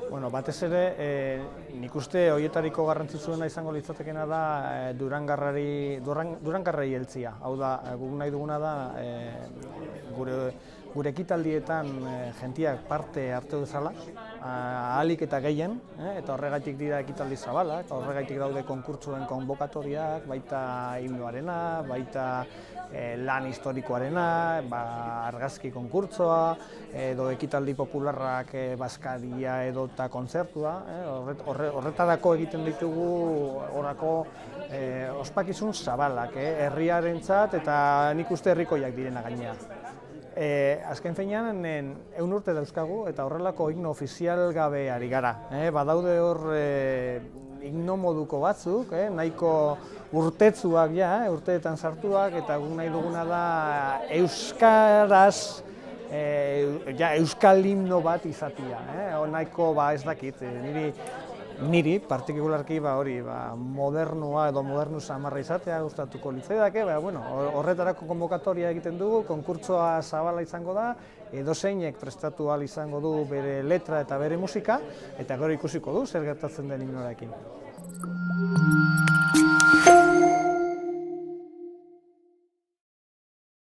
Bueno, batez ere, nik uste horietariko garrantzitsuena izango litzatekeena da Durangarrari heltzia. Hau da, guk nahi duguna da gure ekitaldietan jentiak parte hartu dezala, ahalik eta gehien, eta horregatik dira ekitaldi zabalak, horregatik daude konkurtsuen konbokatoriak, baita himnoarena, baita lan historikoarena, argazki konkurtsoa, edo ekitaldi popularrak bazkaria edota kontzertua, horretarako egiten ditugu horako ospakizun zabalak, herriarentzat eta nik uste herrikoiak direna gainea. Azken finean, 100 urte dauzkagu eta horrelako himno ofizial gabe ari gara. Badaude hor himno moduko batzuk, nahiko urtetsuak urteetan sartuak, eta guk nahi duguna da euskaraz euskal himno bat izatea. Nahiko ez dakit, niri partikularki modernua edo modernu samarra izatea gustatuko litzaidake, horretarako konbokatoria egiten dugu, konkurtsoa zabala izango da, edozeinek prestatu ahal izango du bere letra eta bere musika, eta gero ikusiko du zer gertatzen den himnoarekin.